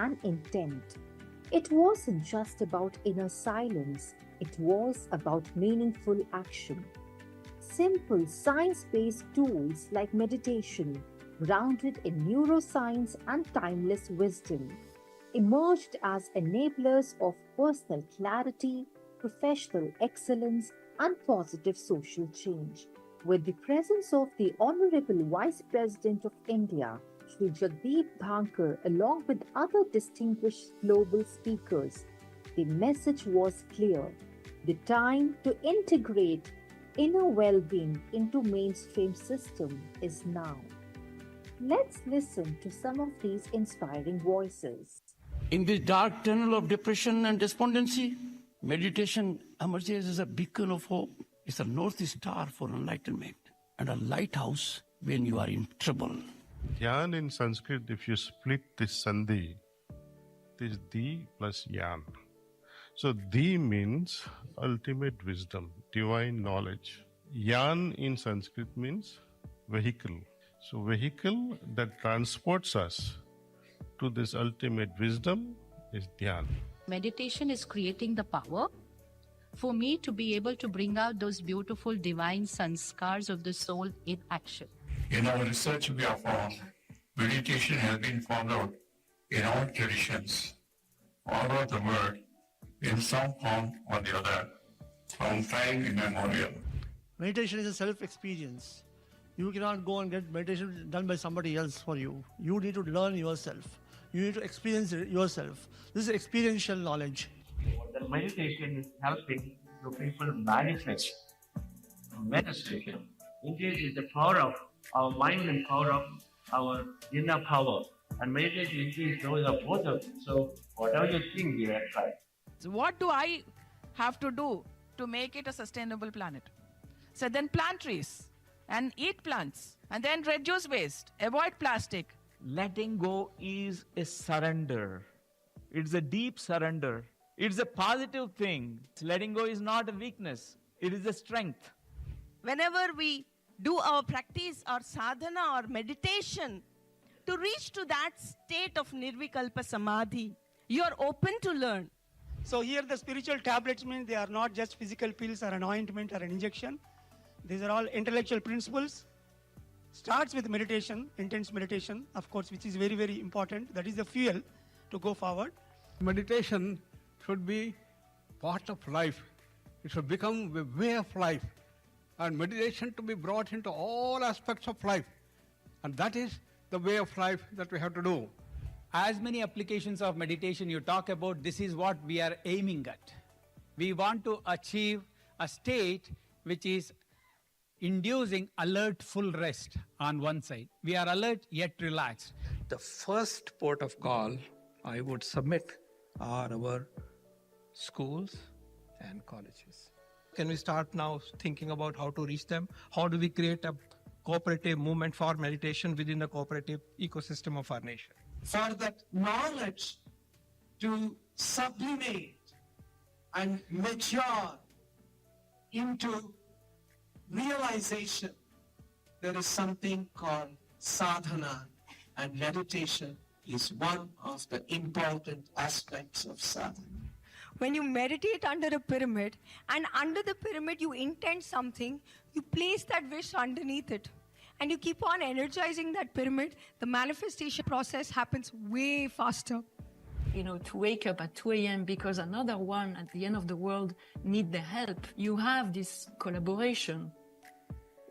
and intent. It wasn't just about inner silence, it was about meaningful action. Simple science based tools like meditation, grounded in neuroscience and timeless wisdom, emerged as enablers of personal clarity, professional excellence, and positive social change. With the presence of the Honorable Vice President of India, Shri Jagdeep Dhankar, along with other distinguished global speakers, the message was clear. The time to integrate inner well being into mainstream system is now. Let's listen to some of these inspiring voices. In this dark tunnel of depression and despondency, meditation emerges as a beacon of hope. It's a north star for enlightenment and a lighthouse when you are in trouble. Yan in Sanskrit, if you split this sandhi, it is di plus yan. So di means ultimate wisdom, divine knowledge. Yan in Sanskrit means vehicle. So vehicle that transports us to this ultimate wisdom is dhyan. Meditation is creating the power for me to be able to bring out those beautiful divine sanskars of the soul in action. In our research, we have found meditation has been found out in all traditions all over the world in some form or the other from time immemorial. Meditation is a self-experience. You cannot go and get meditation done by somebody else for you. You need to learn yourself. You need to experience it yourself. This is experiential knowledge. The meditation is helping the people manifest. Meditation increases the power of our mind and power of our inner power. And meditation increases those of both of them. So whatever you think, you have tried. So what do I have to do to make it a sustainable planet? So then plant trees and eat plants and then reduce waste, avoid plastic. Letting go is a surrender. It's a deep surrender. It's a positive thing. Letting go is not a weakness. It is a strength. Whenever we do our practice or sadhana or meditation, to reach to that state of nirvikalpa samadhi, you are open to learn. So here the spiritual tablets mean they are not just physical pills or an ointment or an injection. These are all intellectual principles. Starts with meditation, intense meditation, of course, which is very, very important. That is the fuel to go forward. Meditation should be part of life. It should become a way of life. And meditation to be brought into all aspects of life. And that is the way of life that we have to do. As many applications of meditation you talk about, this is what we are aiming at. We want to achieve a state which is inducing alert full rest on one side. We are alert yet relaxed. The first port of call I would submit are our schools and colleges. Can we start now thinking about how to reach them? How do we create a cooperative movement for meditation within the cooperative ecosystem of our nation? For that knowledge to sublimate and mature into realization, there is something called sadhana, and meditation is one of the important aspects of sadhana. When you meditate under a pyramid, and under the pyramid you intend something, you place that wish underneath it. And you keep on energizing that pyramid, the manifestation process happens way faster. To wake up at 2 a.m. because another one at the end of the world need the help. You have this collaboration,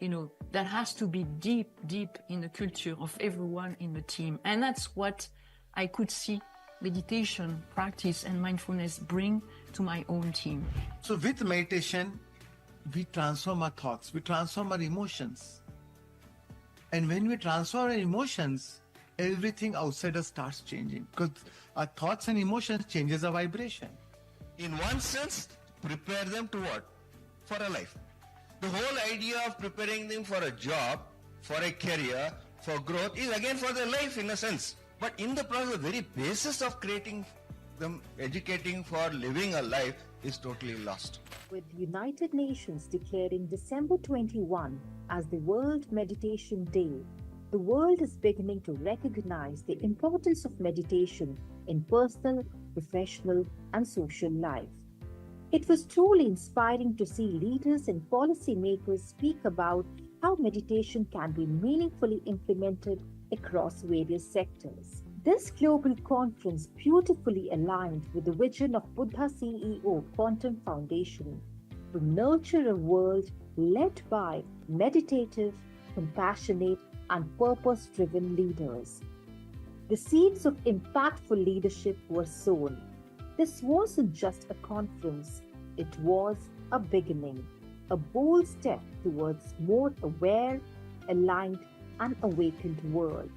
that has to be deep, deep in the culture of everyone in the team. And that's what I could see meditation, practice, and mindfulness bring to my own team. So with meditation, we transform our thoughts, we transform our emotions. And when we transform our emotions, everything outside us starts changing, because our thoughts and emotions changes our vibration. In one sense, prepare them to what? For a life. The whole idea of preparing them for a job, for a career, for growth is again for their life in a sense. But in the process, the very basis of creating them, educating for living a life is totally lost. With the United Nations declaring December 21 as the World Meditation Day, the world is beginning to recognize the importance of meditation in personal, professional, and social life. It was truly inspiring to see leaders and policymakers speak about how meditation can be meaningfully implemented across various sectors. This global conference beautifully aligned with the vision of Buddha CEO Quantum Foundation to nurture a world led by meditative, compassionate, and purpose driven leaders. The seeds of impactful leadership were sown. This wasn't just a conference, it was a beginning, a bold step towards more aware, aligned, and awakened world.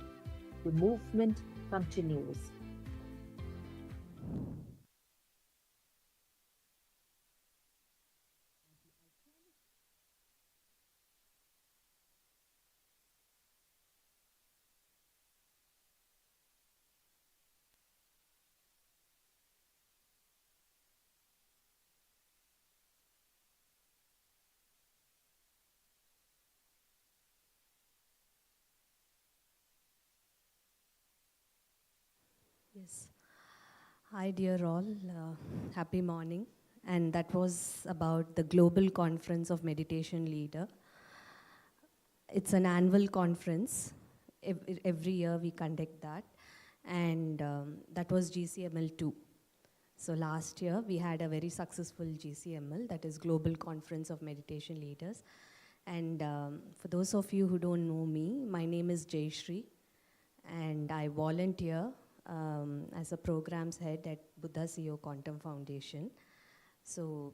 The movement continues. Yes. Hi, dear all. Happy morning. And that was about the Global Conference of Meditation Leader. It's an annual conference. Every year we conduct that. And that was GCML 2. So last year we had a very successful GCML, that is Global Conference of Meditation Leaders. And for those of you who don't know me, my name is Jayashree, and I volunteer as a programs head at Buddha CEO Quantum Foundation. So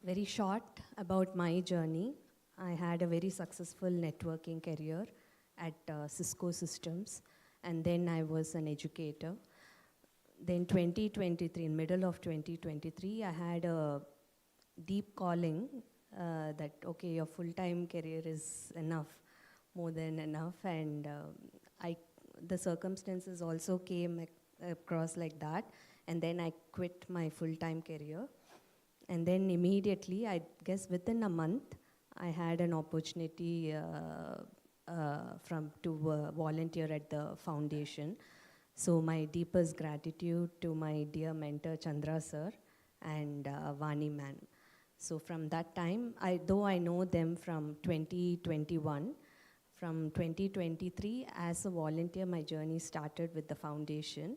very short about my journey. I had a very successful networking career at Cisco Systems, and then I was an educator. Then 2023, in middle of 2023, I had a deep calling that, okay, your full-time career is enough, more than enough, and the circumstances also came across like that, and then I quit my full-time career. And then immediately, I guess within a month, I had an opportunity to volunteer at the foundation. So my deepest gratitude to my dear mentor Chandra sir and Vani ma'am. So from that time, though I know them from 2021, from 2023 as a volunteer, my journey started with the foundation.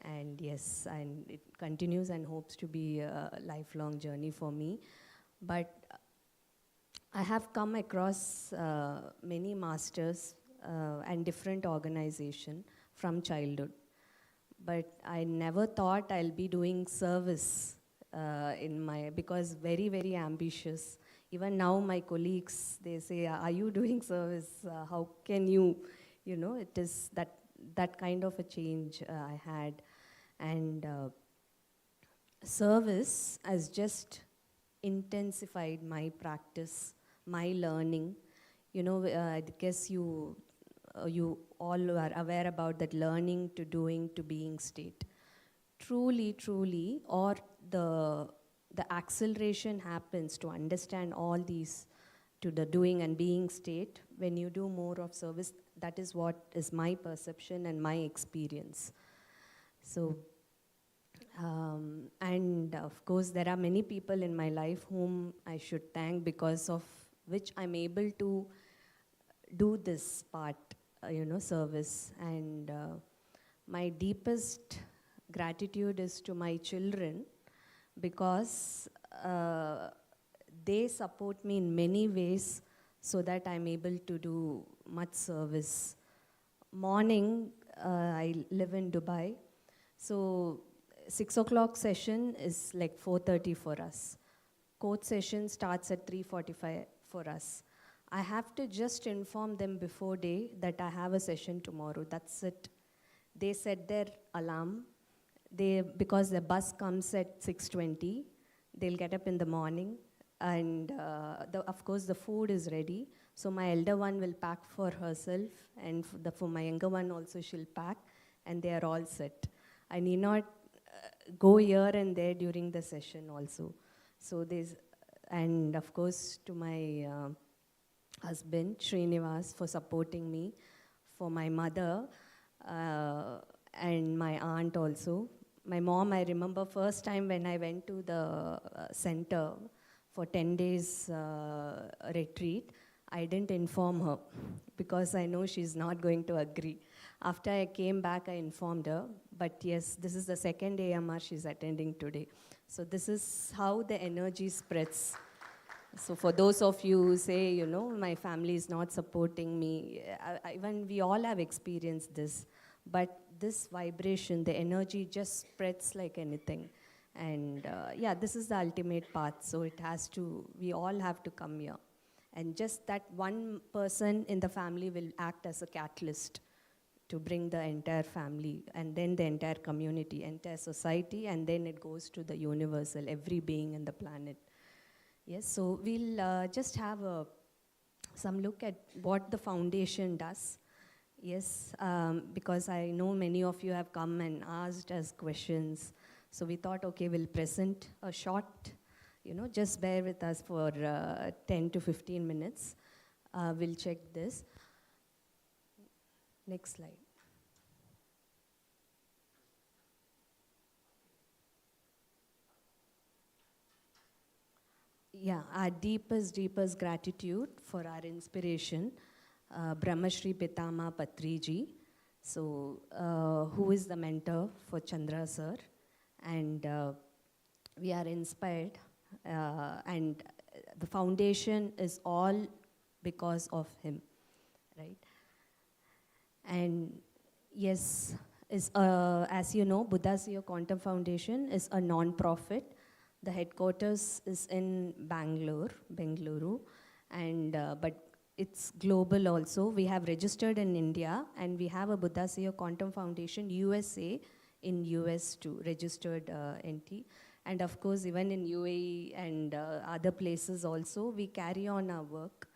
And yes, and it continues and hopes to be a lifelong journey for me. But I have come across many masters and different organizations from childhood. But I never thought I'll be doing service because very, very ambitious. Even now my colleagues, they say, are you doing service? How can you, it is that kind of a change I had. And service has just intensified my practice, my learning. I guess you all are aware about that learning to doing to being state. Truly, or the acceleration happens to understand all these to the doing and being state when you do more of service. That is what is my perception and my experience. So, and of course, there are many people in my life whom I should thank, because of which I'm able to do this part, service. And my deepest gratitude is to my children, because they support me in many ways so that I'm able to do much service. Morning, I live in Dubai, so 6 o'clock session is like 4:30 for us. Coach session starts at 3:45 for us. I have to just inform them before day that I have a session tomorrow. That's it. They set their alarm. Because the bus comes at 6:20, they'll get up in the morning, and of course the food is ready. So my elder one will pack for herself, and for my younger one also she'll pack, and they are all set. I need not go here and there during the session also. So and of course to my husband, Srinivas, for supporting me, for my mother, and my aunt also. My mom, I remember first time when I went to the center for 10 days retreat, I didn't inform her because I know she's not going to agree. After I came back, I informed her. But yes, this is the second AMR she's attending today. So this is how the energy spreads. So for those of you who say, you know, my family is not supporting me, even we all have experienced this. But this vibration, the energy just spreads like anything. And yeah, this is the ultimate path. So it has to, we all have to come here. And just that one person in the family will act as a catalyst to bring the entire family, and then the entire community, entire society, and then it goes to the universal, every being in the planet. Yes, so we'll just have some look at what the foundation does. Yes, because I know many of you have come and asked us questions. So we thought, okay, we'll present a short, you know, just bear with us for 10 to 15 minutes. We'll check this. Next slide. Yeah, our deepest gratitude for our inspiration, Brahmashri Pitama Patriji, so who is the mentor for Chandra sir, and we are inspired, and the foundation is all because of him, right? And yes, as you know, Buddha's Year Quantum Foundation is a non-profit. The headquarters is in Bengaluru, and but it's global also. We have registered in India, and we have a Buddha's Year Quantum Foundation USA in US too, registered entity. And of course, even in UAE and other places also, we carry on our work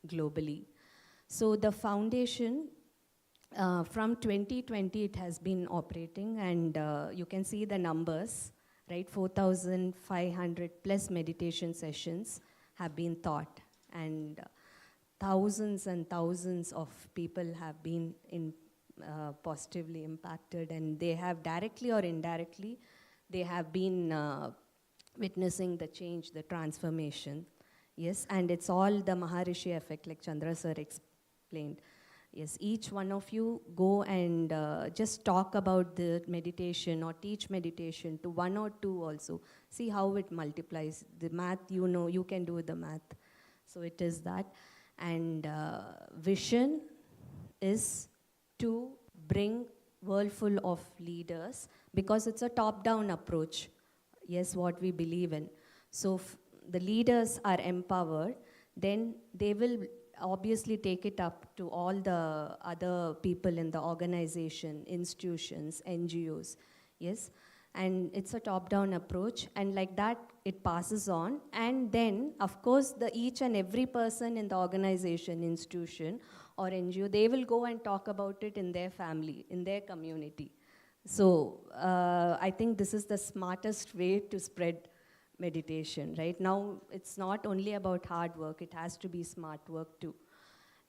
globally. So the foundation, from 2020, it has been operating, and you can see the numbers, right? 4,500 plus meditation sessions have been taught, and thousands and thousands of people have been positively impacted, and they have directly or indirectly, they have been witnessing the change, the transformation. Yes, and it's all the Maharishi effect, like Chandra sir explained. Yes, each one of you go and just talk about the meditation or teach meditation to one or two also. See how it multiplies. The math, you know, you can do the math. So it is that. And vision is to bring world full of leaders, because it's a top-down approach. Yes, what we believe in. So the leaders are empowered, then they will obviously take it up to all the other people in the organization, institutions, NGOs, yes? And it's a top-down approach, and like that, it passes on. And then, of course, each and every person in the organization, institution, or NGO, they will go and talk about it in their family, in their community. So I think this is the smartest way to spread meditation, right? Now, it's not only about hard work, it has to be smart work too.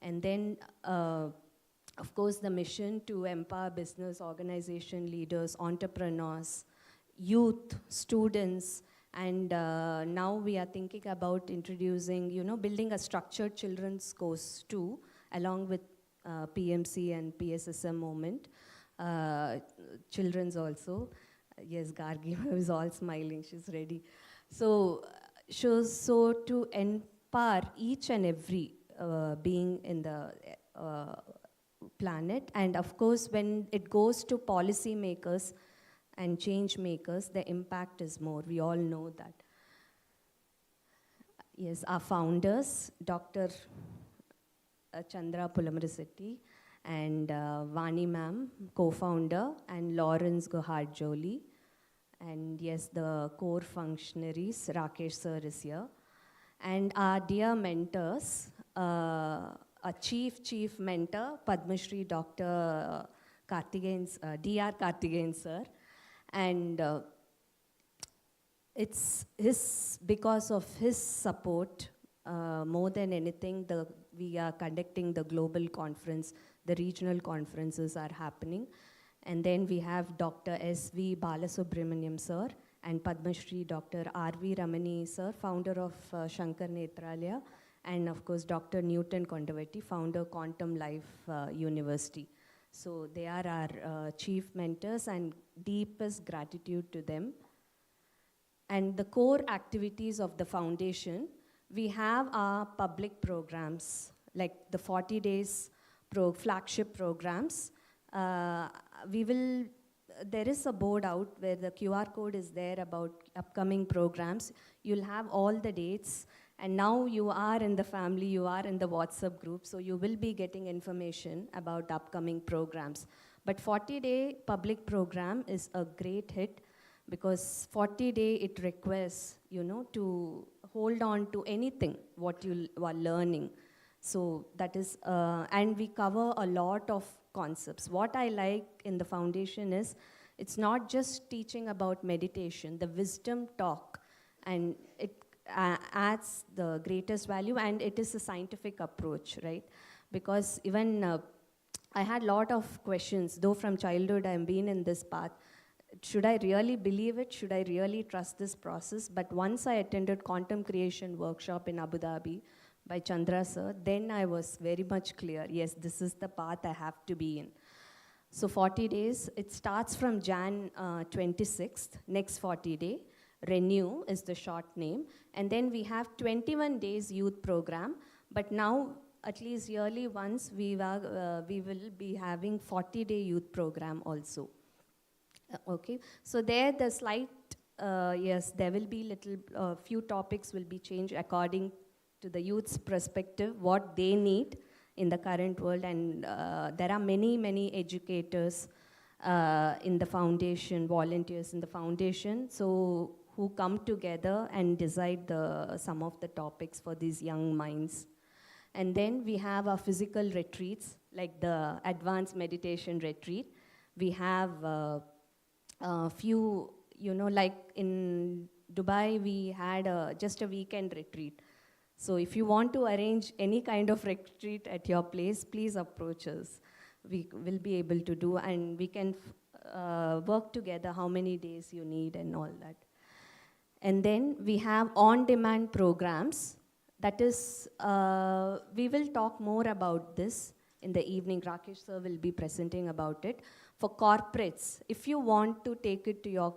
And then, of course, the mission to empower business, organization leaders, entrepreneurs, youth, students, and now we are thinking about introducing, you know, building a structured children's course too, along with PMC and PSSM movement. Children's also. Yes, Gargi is all smiling, she's ready. So to empower each and every being in the planet, and of course when it goes to policy makers and change makers, the impact is more. We all know that. Yes, our founders, Dr. Chandra Pulamrisetti and Vani ma'am, co-founder, and Lawrence Gohard-Jolie. And yes, the core functionaries, Rakesh sir is here. And our dear mentors, a chief mentor, Padma Shri Dr. D.R. Kartigeyan sir. And it's because of his support, more than anything, we are conducting the global conference, the regional conferences are happening. And then we have Dr. S.V. Balasubramaniam sir and Padma Shri Dr. R.V. Ramani sir, founder of Shankar Netralaya, and of course Dr. Newton Kondavati, founder Quantum Life University. So they are our chief mentors, and deepest gratitude to them. And the core activities of the foundation, we have our public programs, like the 40 days flagship programs. There is a board out where the QR code is there about upcoming programs. You'll have all the dates, and now you are in the family, you are in the WhatsApp group, so you will be getting information about upcoming programs. But 40-day public program is a great hit, because 40-day it requires, to hold on to anything what you are learning. So that is, and we cover a lot of concepts. What I like in the foundation is, it's not just teaching about meditation, the wisdom talk, and it adds the greatest value, and it is a scientific approach, right? Because even I had a lot of questions, though from childhood I've been in this path. Should I really believe it? Should I really trust this process? But once I attended Quantum Creation Workshop in Abu Dhabi by Chandra sir, then I was very much clear, yes, this is the path I have to be in. So 40 days, it starts from Jan 26th, next 40 day. Renew is the short name. And then we have 21 days youth program, but now at least yearly once we will be having 40-day youth program also. Okay, so there the slight, yes, there will be little, few topics will be changed according to the youth's perspective, what they need in the current world. And there are many, many educators in the foundation, volunteers in the foundation, so who come together and decide some of the topics for these young minds. And then we have our physical retreats, like the advanced meditation retreat. We have a few, like in Dubai, we had just a weekend retreat. So if you want to arrange any kind of retreat at your place, please approach us. We will be able to do, and we can work together how many days you need and all that. And then we have on-demand programs. That is, we will talk more about this in the evening. Rakesh sir will be presenting about it. For corporates, if you want to take it to your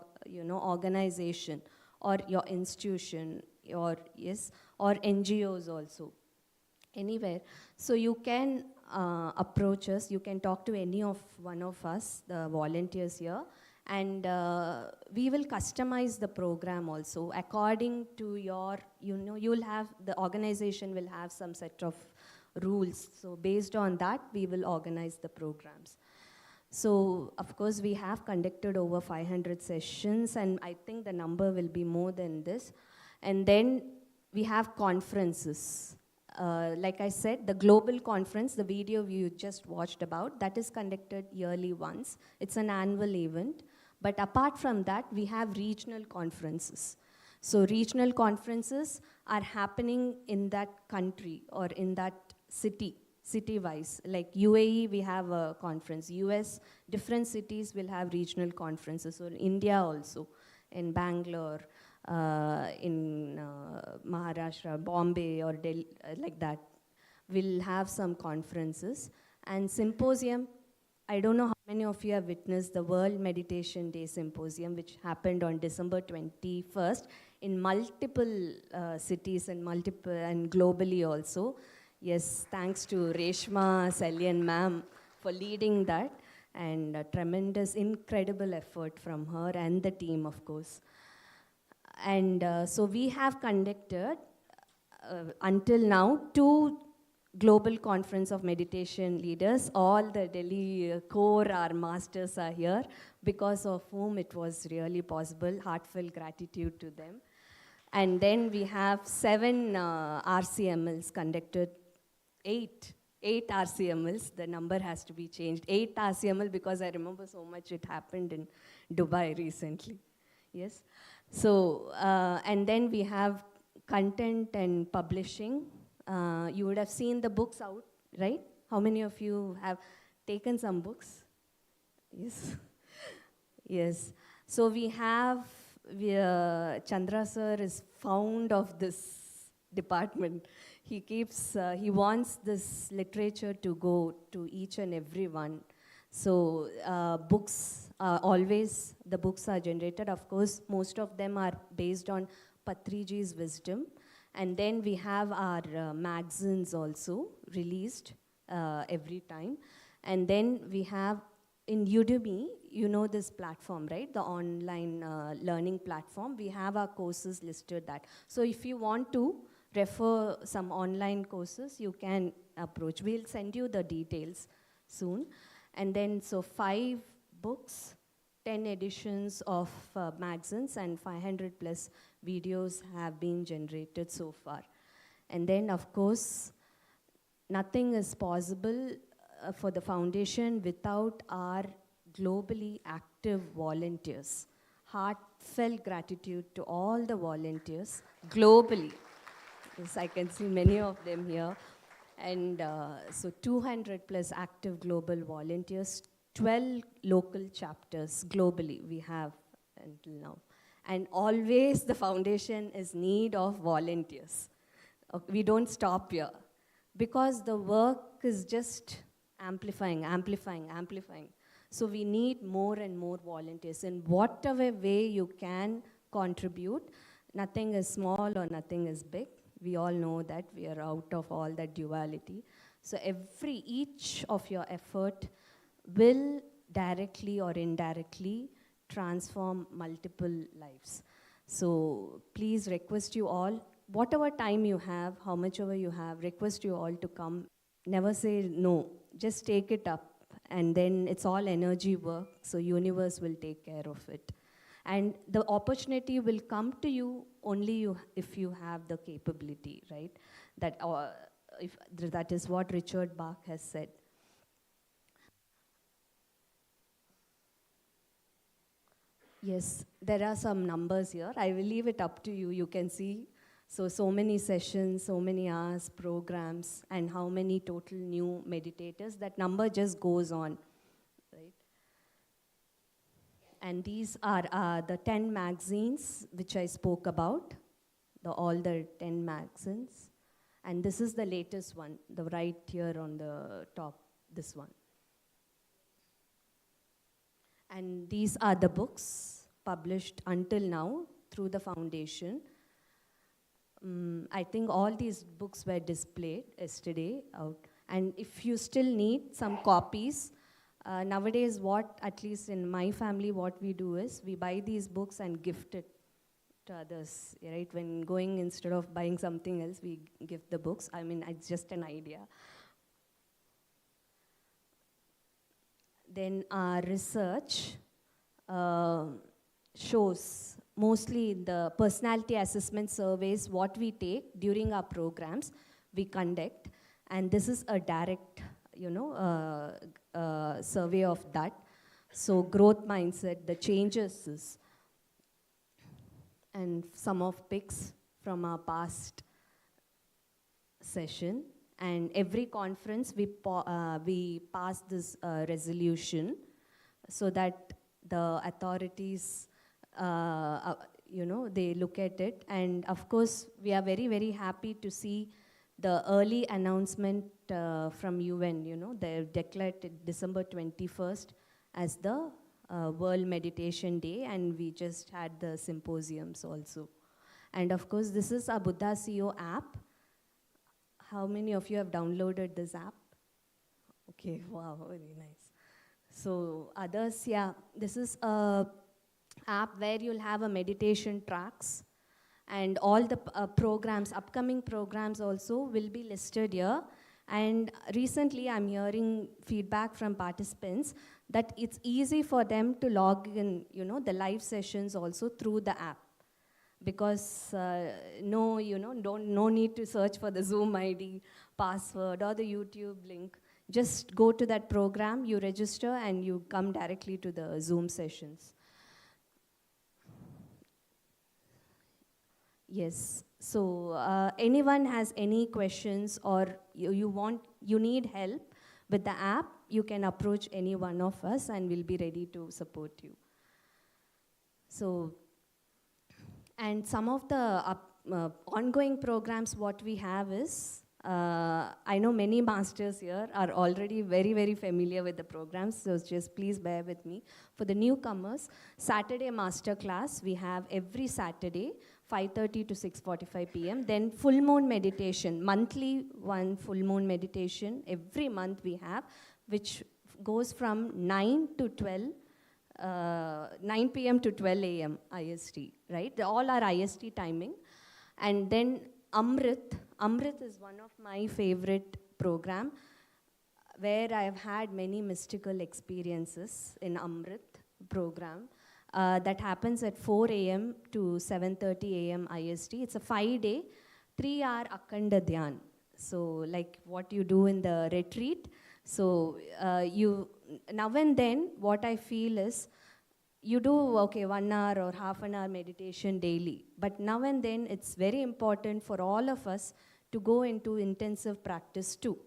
organization or your institution, or NGOs also, anywhere. So you can approach us, you can talk to any of one of us, the volunteers here, and we will customize the program also according to your, you'll have, the organization will have some set of rules. So based on that, we will organize the programs. So of course we have conducted over 500 sessions, and I think the number will be more than this. And then we have conferences. Like I said, the global conference, the video you just watched about, that is conducted yearly once. It's an annual event. But apart from that, we have regional conferences. So regional conferences are happening in that country or in that city-wise. Like UAE, we have a conference. US, different cities will have regional conferences. So India also, in Bangalore, in Maharashtra, Bombay, or Delhi, like that, we'll have some conferences. And symposium, I don't know how many of you have witnessed the World Meditation Day Symposium, which happened on December 21st in multiple cities and globally also. Yes, thanks to Reshma Selyan ma'am for leading that, and a tremendous, incredible effort from her and the team, of course. And so we have conducted, until now, 2 Global Conference of Meditation Leaders. All the Delhi core, our masters are here, because of whom it was really possible. Heartfelt gratitude to them. And then we have 7 RCMLs conducted, 8 RCMLs, the number has to be changed. 8 RCML, because I remember so much it happened in Dubai recently. Yes. So, and then we have content and publishing. You would have seen the books out, right? How many of you have taken some books? Yes. Yes. So Chandra sir is fond of this department. He wants this literature to go to each and every one. So the books are generated. Of course, most of them are based on Patriji's wisdom. And then we have our magazines also released every time. And then we have in Udemy, you know this platform, right? The online learning platform. We have our courses listed that. So if you want to refer some online courses, you can approach. We'll send you the details soon. And then, so 5 books, 10 editions of magazines, and 500 plus videos have been generated so far. And then, of course, nothing is possible for the foundation without our globally active volunteers. Heartfelt gratitude to all the volunteers globally. Yes, I can see many of them here. And so 200 plus active global volunteers, 12 local chapters globally we have until now. And always the foundation is need of volunteers. We don't stop here because the work is just amplifying. So we need more and more volunteers. In whatever way you can contribute, nothing is small or nothing is big. We all know that we are out of all that duality. So each of your effort will directly or indirectly transform multiple lives. So please request you all, whatever time you have, how much ever you have, request you all to come. Never say no, just take it up. And then it's all energy work, so universe will take care of it. And the opportunity will come to you only if you have the capability, right? That is what Richard Bach has said. Yes, there are some numbers here. I will leave it up to you. You can see. So many sessions, so many hours, programs, and how many total new meditators. That number just goes on, right? And these are the 10 magazines which I spoke about, all the 10 magazines. And this is the latest one, the right here on the top, this one. And these are the books published until now through the foundation. I think all these books were displayed yesterday out. And if you still need some copies, nowadays at least in my family, what we do is we buy these books and gift it to others, right? When going, instead of buying something else, we give the books. I mean, it's just an idea. Then our research shows mostly the personality assessment surveys, what we take during our programs, we conduct. And this is a direct, survey of that. So growth mindset, the changes, and some of picks from our past session. And every conference, we pass this resolution so that the authorities, they look at it. And of course, we are very, very happy to see the early announcement from UN, they declared December 21st as the World Meditation Day, and we just had the symposiums also. And of course, this is a Buddha CEO app. How many of you have downloaded this app? Okay, wow, very nice. So others, yeah, this is a app where you'll have a meditation tracks, and all the programs, upcoming programs also will be listed here. And recently I'm hearing feedback from participants that it's easy for them to log in, the live sessions also through the app. Because no need to search for the Zoom ID, password, or the YouTube link. Just go to that program, you register, and you come directly to the Zoom sessions. Yes, so anyone has any questions, or you need help With the app, you can approach any one of us and we'll be ready to support you. So, and some of the ongoing programs what we have is, I know many masters here are already very, very familiar with the programs, so just please bear with me. For the newcomers, Saturday master class, we have every Saturday, 5:30 to 6:45 p.m. Then full moon meditation, monthly one full moon meditation, every month we have, which goes from 9 to 12, 9 p.m. to 12 a.m. IST, right? They all are IST timing. And then Amrit is one of my favorite program where I have had many mystical experiences in Amrit program. That happens at 4 a.m. to 7:30 a.m. IST. It's a 5-day, 3-hour Akhanda Dhyan. So like what you do in the retreat. So you, now and then, what I feel is, you do, okay, 1 hour or half an hour meditation daily. But now and then, it's very important for all of us to go into intensive practice too,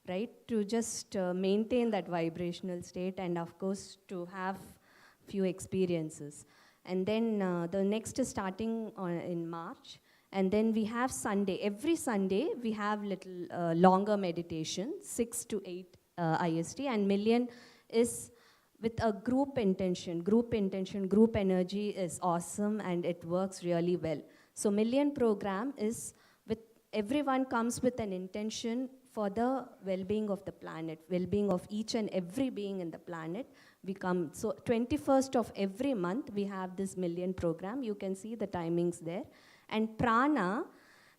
right? To just maintain that vibrational state and, of course, to have few experiences. And then the next is starting in March. And then we have Sunday. Every Sunday, we have little longer meditation, 6 to 8 IST. And Million is with a group intention, group energy is awesome and it works really well. So Million program is with everyone comes with an intention for the well-being of the planet, well-being of each and every being in the planet. We come, so 21st of every month we have this Million program. You can see the timings there. And Prana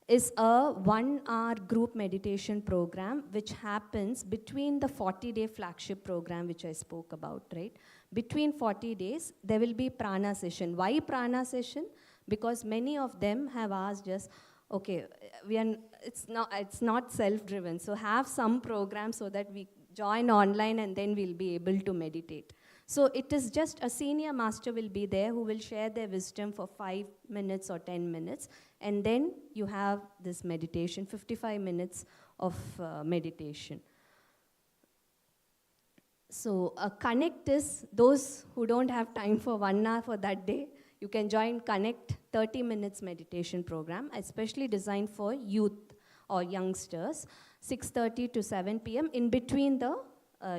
is a 1-hour group meditation program which happens between the 40-day flagship program which I spoke about, right? Between 40 days, there will be Prana session. Why Prana session? Because many of them have asked us, okay, it's not self-driven, so have some program so that we join online and then we'll be able to meditate. So it is just a senior master will be there who will share their wisdom for 5 minutes or 10 minutes. And then you have this meditation, 55 minutes of meditation. So Connect is those who don't have time for 1 hour for that day. You can join Connect 30 minutes meditation program, especially designed for youth or youngsters, 6:30 to 7 p.m. in between the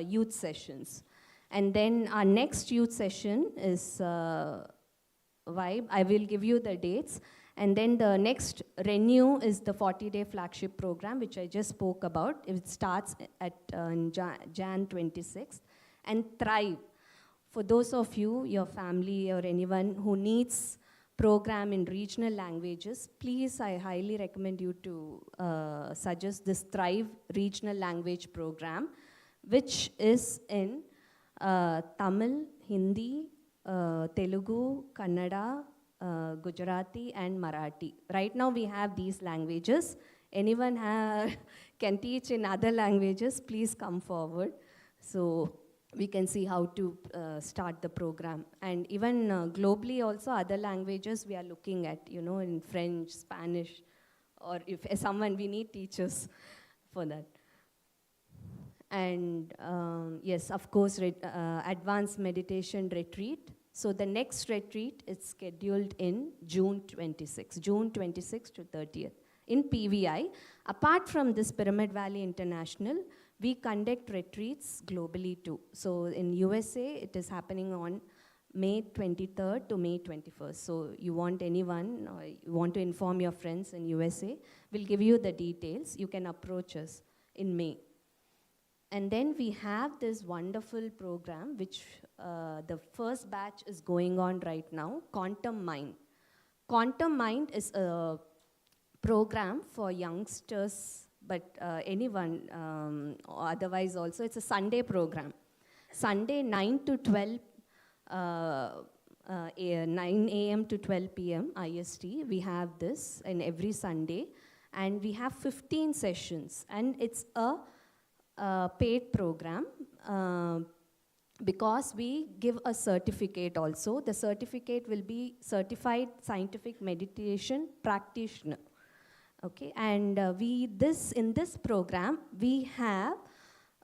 youth sessions. And then our next youth session is Vibe. I will give you the dates. And then the next Renew is the 40-day flagship program, which I just spoke about. It starts at Jan 26th. And Thrive. For those of you, your family or anyone who needs program in regional languages, please, I highly recommend you to suggest this Thrive regional language program, which is in Tamil, Hindi, Telugu, Kannada, Gujarati and Marathi. Right now we have these languages. Anyone can teach in other languages, please come forward. So we can see how to start the program. And even globally also other languages we are looking at, you know, in French, Spanish, or if someone, we need teachers for that. And yes, of course, advanced meditation retreat. So the next retreat is scheduled in June 26th to 30th in PVI. Apart from this Pyramid Valley International, we conduct retreats globally too. So in USA, it is happening on May 23rd to May 21st. So you want anyone, or you want to inform your friends in USA, we'll give you the details. You can approach us in May. And then we have this wonderful program, which the first batch is going on right now, Quantum Mind. Quantum Mind is a program for youngsters, but anyone, otherwise also, it's a Sunday program. Sunday, 9 to 12, 9 a.m. to 12 p.m. IST, we have this in every Sunday. And we have 15 sessions, and it's a paid program because we give a certificate also. The certificate will be Certified Scientific Meditation Practitioner. Okay, and in this program, we have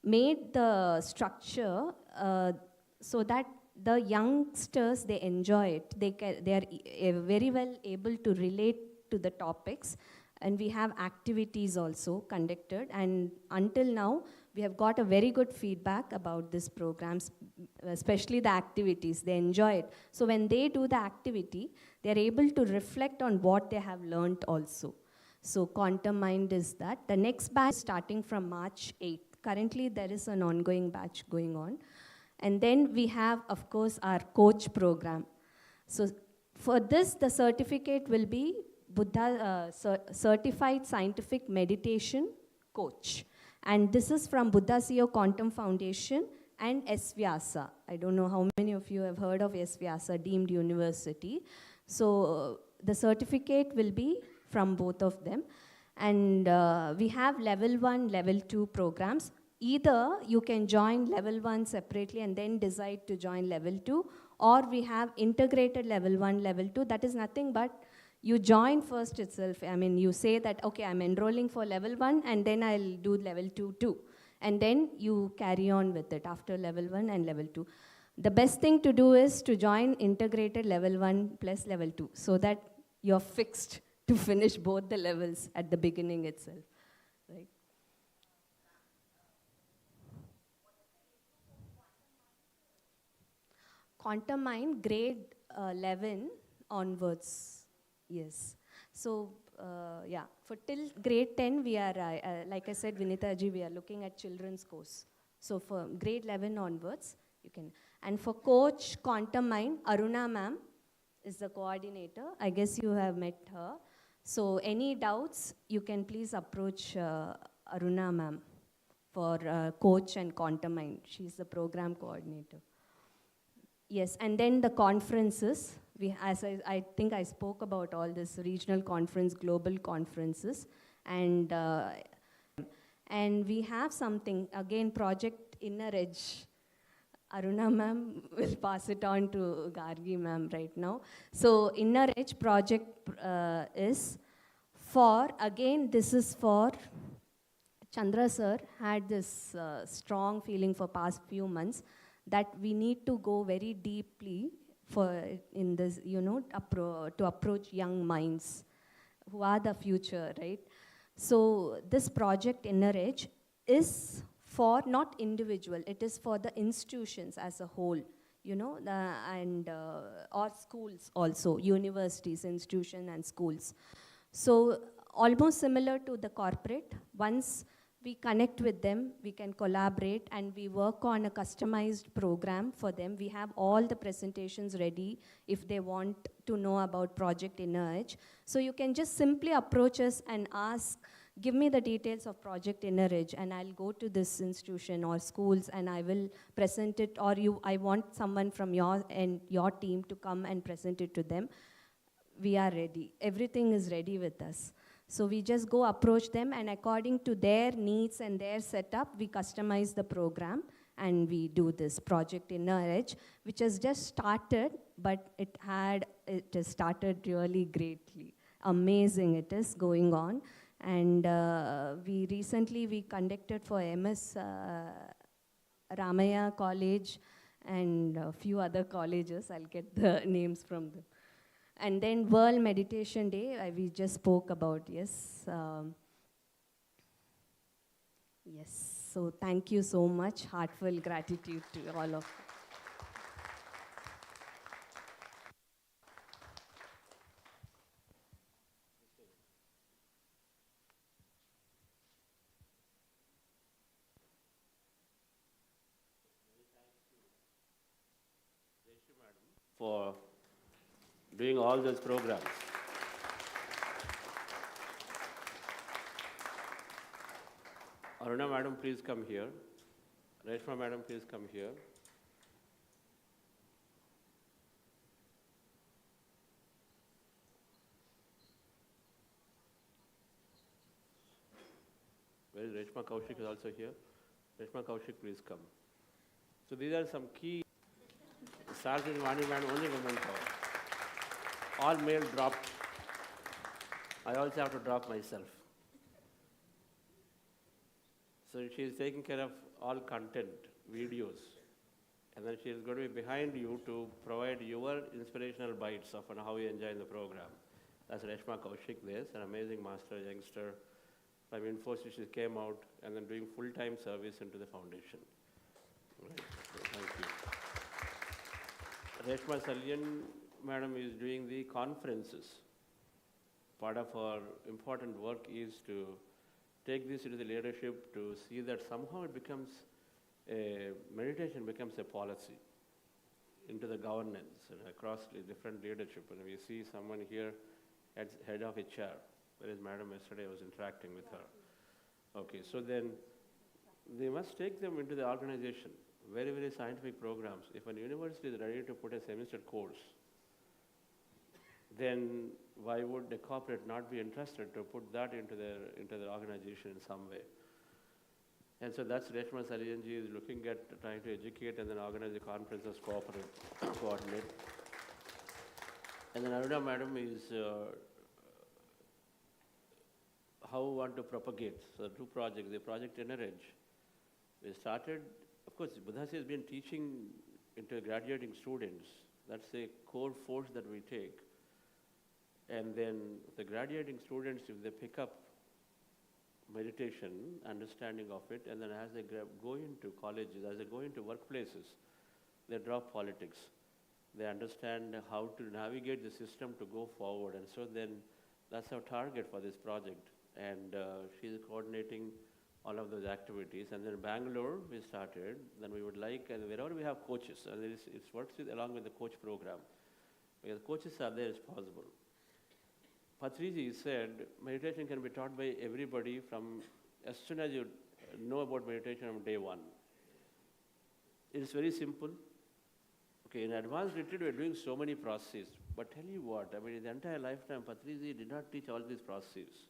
made the structure so that the youngsters, they enjoy it. They are very well able to relate to the topics. And we have activities also conducted. And until now, we have got a very good feedback about these programs, especially the activities. They enjoy it. So when they do the activity, they're able to reflect on what they have learned also. So Quantum Mind is that. The next batch is starting from March 8th. Currently, there is an ongoing batch going on. And then we have, of course, our coach program. So for this, the certificate will be Buddha Certified Scientific Meditation Coach. And this is from Buddha CEO Quantum Foundation and SVyasa. I don't know how many of you have heard of SVyasa, deemed university. So the certificate will be from both of them. And we have level 1, level 2 programs. Either you can join level 1 separately and then decide to join level 2, or we have integrated level 1, level 2. That is nothing but you join first itself. I mean, you say that, okay, I'm enrolling for level 1 and then I'll do level 2 too. And then you carry on with it after level 1 and level 2. The best thing to do is to join integrated level 1 plus level 2 so that you're fixed to finish both the levels at the beginning itself, right? Quantum Mind, grade 11 onwards, yes. So, yeah, for till grade 10, we are, like I said, Vinita ji, we are looking at children's course. So for grade 11 onwards, you can. And for coach Quantum Mind, Aruna ma'am is the coordinator. I guess you have met her. So any doubts, you can please approach Aruna ma'am for coach and Quantum Mind. She's the program coordinator. Yes, and then the conferences. As I think I spoke about all this regional conference, global conferences, and we have something, again, Project Inner Edge. Aruna ma'am will pass it on to Gargi ma'am right now. So Inner Edge project is for, again, this is for Chandra sir had this strong feeling for past few months that we need to go very deeply for in this, you know, to approach young minds who are the future, right? So this project Inner Edge is for not individual, it is for the institutions as a whole, you know, and or schools also, universities, institutions and schools. So almost similar to the corporate, once we connect with them, we can collaborate and we work on a customized program for them. We have all the presentations ready if they want to know about Project Inner Edge. So you can just simply approach us and ask, give me the details of Project Inner Edge and I'll go to this institution or schools and I will present it, or I want someone from your team to come and present it to them. We are ready. Everything is ready with us. So we just go approach them and according to their needs and their setup, we customize the program and we do this Project Inner Edge, which has just started, but it has started really greatly. Amazing it is going on. And we recently conducted for MS Ramaya College and a few other colleges. I'll get the names from them. And then World Meditation Day, we just spoke about, yes. Yes, so thank you so much. Heartfelt gratitude to all of you. For doing all those programs. Aruna madam, please come here. Reshma madam, please come here. Where is Reshma Kaushik is also here. Reshma Kaushik, please come. So these are some key. Sergeant Vani madam, only women power. All male dropped. I also have to drop myself. So she is taking care of all content, videos. And then she is going to be behind you to provide your inspirational bites of how you enjoy the program. That's Reshma Kaushik. There's an amazing master youngster from Infosys. She came out and then doing full-time service into the foundation. Right. So thank you. Reshma Salyan, madam, is doing the conferences. Part of our important work is to take this into the leadership to see that somehow it becomes meditation becomes a policy into the governance and across the different leadership. And we see someone here as head of HR, whereas madam yesterday was interacting with her. Okay, so then they must take them into the organization, very, very scientific programs. If a university is ready to put a semester course, then why would the corporate not be interested to put that into their organization in some way? And so that's Reshma Salyanji is looking at trying to educate and then organize the conferences, coordinate. And then Aruna madam is how we want to propagate. So 2 projects, the project Energy. We started, of course, Budhasi has been teaching into graduating students. That's the core force that we take. And then the graduating students, if they pick up meditation, understanding of it, and then as they go into colleges, as they go into workplaces, they drop politics. They understand how to navigate the system to go forward. And so then that's our target for this project. And she's coordinating all of those activities. And then Bangalore, we started. Then we would like, and wherever we have coaches, and it works along with the coach program. Because coaches are there as possible. Patriji said meditation can be taught by everybody from as soon as you know about meditation from day one. It is very simple. Okay, in advanced retreat we are doing so many processes. But tell you what, I mean, in the entire lifetime, Patriji did not teach all these processes.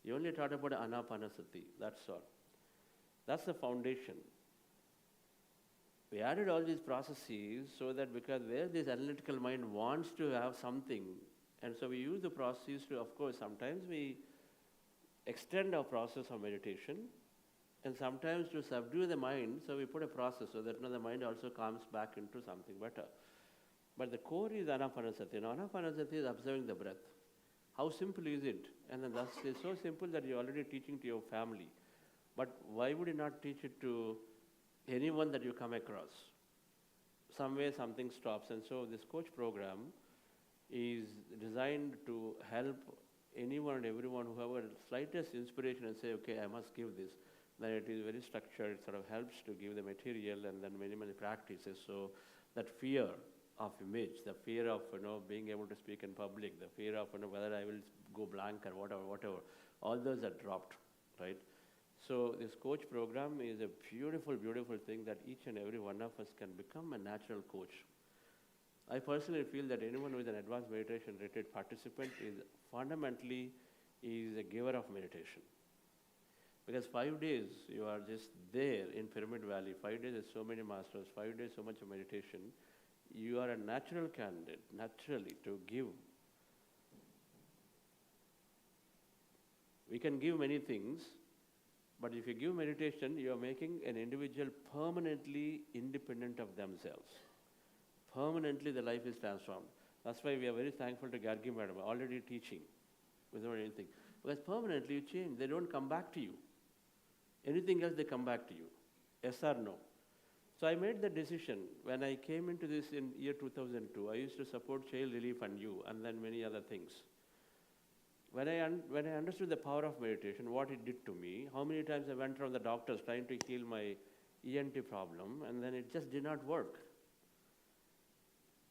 He only taught about Anapanasati, that's all. That's the foundation. We added all these processes so that because where this analytical mind wants to have something, and so we use the process to, of course, sometimes we extend our process of meditation, and sometimes to subdue the mind, so we put a process so that the mind also comes back into something better. But the core is Anapanasati. And Anapanasati is observing the breath. How simple is it? And then that's it's so simple that you're already teaching to your family. But why would you not teach it to anyone that you come across? Some way something stops. And so this coach program is designed to help anyone and everyone who have a slightest inspiration and say, okay, I must give this. Then it is very structured, it sort of helps to give the material and then many, many practices. So that fear of image, the fear of being able to speak in public, the fear of whether I will go blank or whatever, all those are dropped, right? So this coach program is a beautiful, beautiful thing that each and every one of us can become a natural coach. I personally feel that anyone who is an advanced meditation retreat participant is fundamentally is a giver of meditation. Because 5 days you are just there in Pyramid Valley, 5 days there's so many masters, 5 days so much of meditation, you are a natural candidate, naturally, to give. We can give many things, but if you give meditation, you are making an individual permanently independent of themselves. Permanently the life is transformed. That's why we are very thankful to Gargi Madam, already teaching without anything. Because permanently you change, they don't come back to you. Anything else they come back to you. Yes or no? So I made the decision when I came into this in year 2002. I used to support Child Relief and You and then many other things. When I understood the power of meditation, what it did to me, how many times I went around the doctors trying to heal my ENT problem and then it just did not work.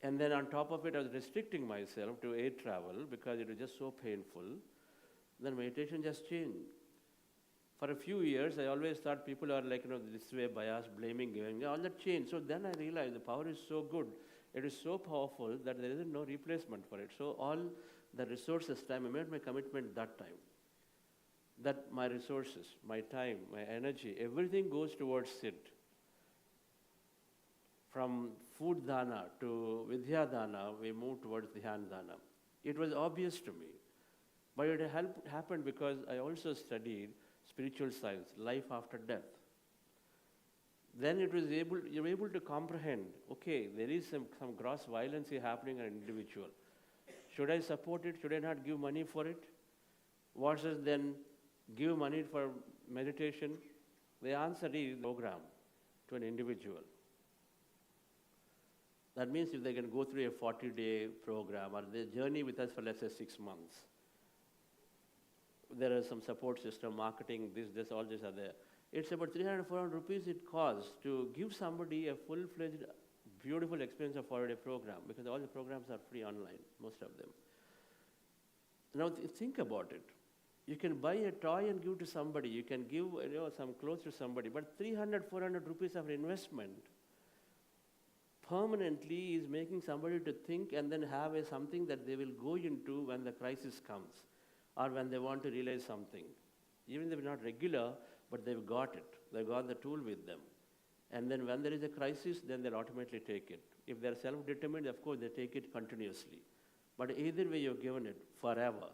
And then on top of it, I was restricting myself to air travel because it was just so painful. Then meditation just changed. For a few years, I always thought people are like, this way biased, blaming, giving, all that changed. So then I realized the power is so good. It is so powerful that there is no replacement for it. So all the resources, time, I made my commitment that time. That my resources, my time, my energy, everything goes towards it. From food dana to vidya dana, we moved towards dhyan dana. It was obvious to me. But it happened because I also studied spiritual science, life after death. then you're able to comprehend, okay, there is some gross violence happening in an individual. Should I support it? Should I not give money for it? Versus then give money for meditation? The answer is program to an individual. That means if they can go through a 40-day program or they journey with us for, let's say, 6 months, there is some support system, marketing, this, all this are there. It's about 300, 400 rupees it costs to give somebody a full-fledged, beautiful experience of 40-day program, because all the programs are free online, most of them. Now think about it. You can buy a toy and give to somebody. You can give some clothes to somebody. But 300, 400 rupees of investment permanently is making somebody to think and then have something that they will go into when the crisis comes or when they want to realize something. Even if they're not regular, but they've got it. They've got the tool with them. And then when there is a crisis, then they'll ultimately take it. If they're self-determined, of course, they take it continuously. But either way, you've given it forever.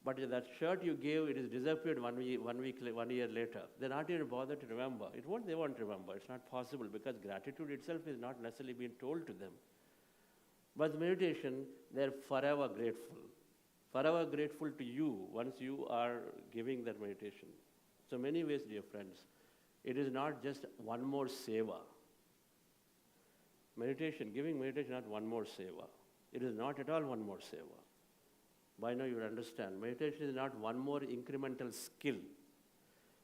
But if that shirt you gave, it is disappeared one year later. They're not even bothered to remember. They won't remember. It's not possible because gratitude itself is not necessarily being told to them. But meditation, they're forever grateful. Forever grateful to you once you are giving that meditation. So many ways, dear friends. It is not just one more seva. Meditation, giving meditation, not one more seva. It is not at all one more seva. By now you understand, meditation is not one more incremental skill.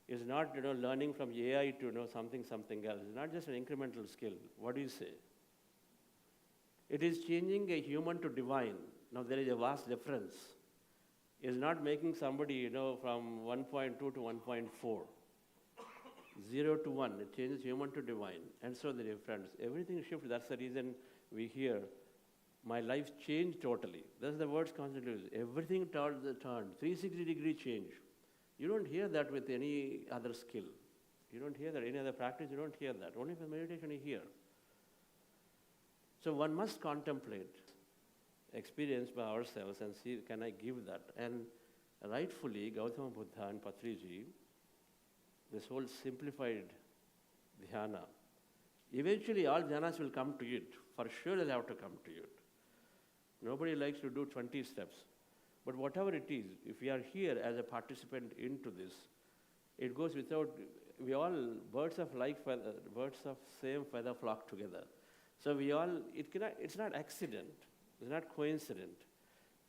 It's not learning from AI to something else. It's not just an incremental skill. What do you say? It is changing a human to divine. Now there is a vast difference. It's not making somebody from 1.2 to 1.4. 0 to 1. It changes human to divine. And so the difference. Everything shifts. That's the reason we hear, my life changed totally. That's the words constantly used. Everything turned. 360-degree change. You don't hear that with any other skill. You don't hear that. Any other practice, you don't hear that. Only for meditation you hear. So one must contemplate experience by ourselves and see, can I give that? And rightfully, Gautama Buddha and Patriji, this whole simplified dhyana, eventually all dhyanas will come to it. For sure they'll have to come to it. Nobody likes to do 20 steps. But whatever it is, if we are here as a participant into this, it goes without, we all, birds of same feather flock together. So we all, it's not accident, it's not coincident.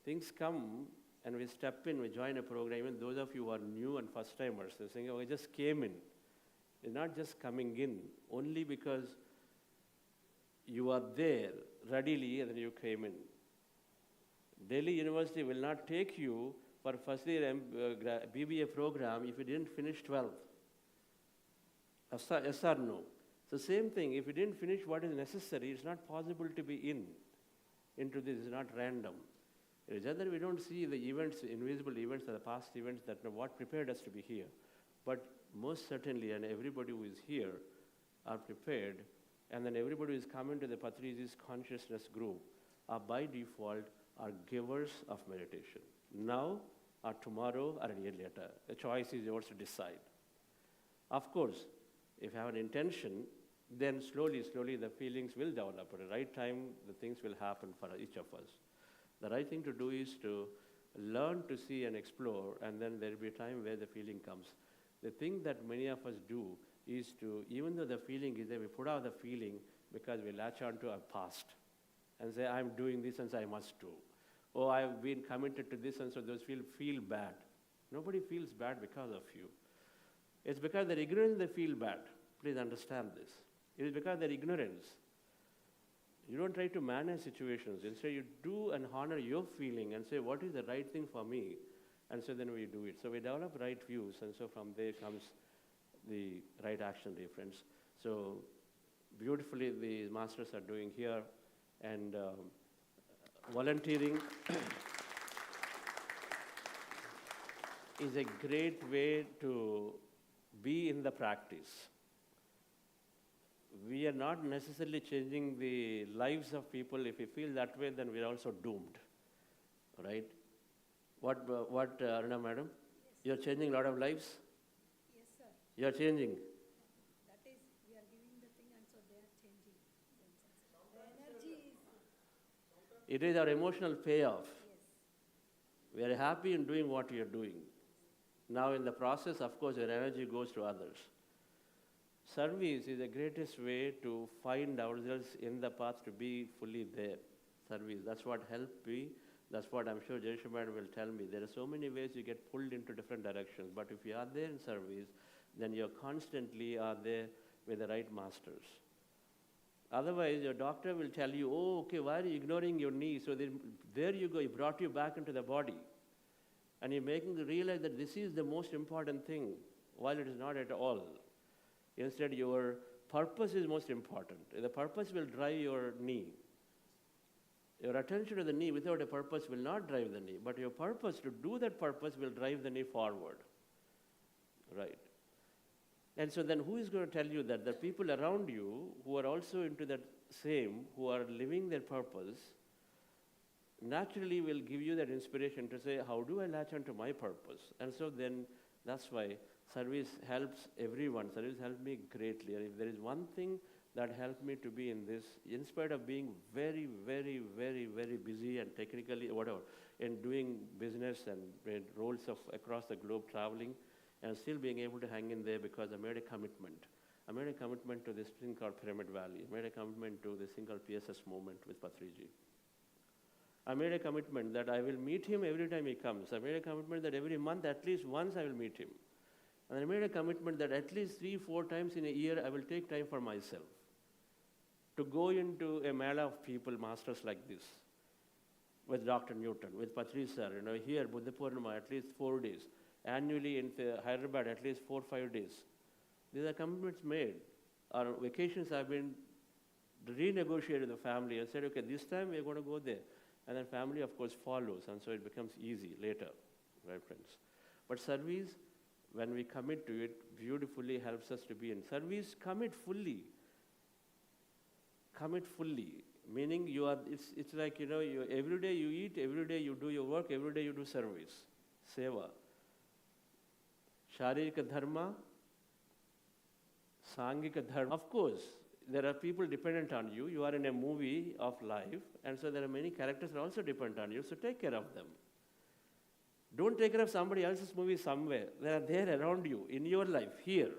Things come and we step in, we join a program. Even those of you who are new and first timers, they're saying, oh, I just came in. It's not just coming in, only because you are there readily and then you came in. Delhi University will not take you for first year BBA program if you didn't finish 12th. Yes or no? So same thing, if you didn't finish what is necessary, it's not possible to be into this. It's not random. It is just that we don't see the events, invisible events, or the past events that what prepared us to be here. But most certainly, and everybody who is here are prepared, and then everybody who is coming to the Patriji's consciousness group are by default are givers of meditation. Now, or tomorrow, or a year later. The choice is yours to decide. Of course, if you have an intention, then slowly the feelings will develop. At the right time, the things will happen for each of us. The right thing to do is to learn to see and explore, and then there will be a time where the feeling comes. The thing that many of us do is to, even though the feeling is there, we put out the feeling because we latch on to our past and say, I'm doing this and so I must do. Oh, I've been committed to this and so those feel bad. Nobody feels bad because of you. It's because they're ignorant they feel bad. Please understand this. It is because they're ignorance. You don't try to manage situations. Instead, you do and honor your feeling and say, what is the right thing for me? And so then we do it. So we develop right views, and so from there comes the right action, dear friends. So beautifully the masters are doing here, and volunteering is a great way to be in the practice. We are not necessarily changing the lives of people. If we feel that way, then we're also doomed, right? What, Aruna madam? Yes. You're changing a lot of lives? Yes, sir. You're changing? That is, we are It is our emotional payoff. We are happy in doing what we are doing. Now in the process, of course, your energy goes to others. Service is the greatest way to find ourselves in the path to be fully there. Service, that's what helped me. That's what I'm sure Jaysha Madam will tell me. There are so many ways you get pulled into different directions, but if you are there in service, then you constantly are there with the right masters. Otherwise, your doctor will tell you, oh, okay, why are you ignoring your knee? So there you go, he brought you back into the body. And you're making you realize that this is the most important thing, while it is not at all. Instead, your purpose is most important. The purpose will drive your knee. Your attention to the knee without a purpose will not drive the knee, but your purpose to do that purpose will drive the knee forward. Right. And so then who is going to tell you that? The people around you who are also into that same, who are living their purpose, naturally will give you that inspiration to say, how do I latch onto my purpose? And so then that's why service helps everyone. Service helped me greatly. And if there is one thing that helped me to be in this, in spite of being very, very, very, very busy and technically whatever, in doing business and roles of across the globe traveling, and still being able to hang in there because I made a commitment. I made a commitment to this thing called Pyramid Valley. I made a commitment to this thing called PSS movement with Patriji. I made a commitment that I will meet him every time he comes. I made a commitment that every month, at least once, I will meet him. And I made a commitment that at least 3-4 times in a year, I will take time for myself to go into a mela of people, masters like this, with Dr. Newton, with Patrice sir, here, Buddha Purnima, at least 4 days. Annually in Hyderabad, at least 4-5 days. These are commitments made. Our vacations have been renegotiated with the family and said, okay, this time we're going to go there. And then family, of course, follows, and so it becomes easy later, right, friends? But service, when we commit to it, beautifully helps us to be in service. Commit fully. Commit fully, meaning you are. It's like you, every day you eat, every day you do your work, every day you do service, seva. Sharirika dharma, Sangika dharma. Of course, there are people dependent on you. You are in a movie of life, and so there are many characters that are also dependent on you, so take care of them. Don't take care of somebody else's movie somewhere. They are there around you, in your life, here.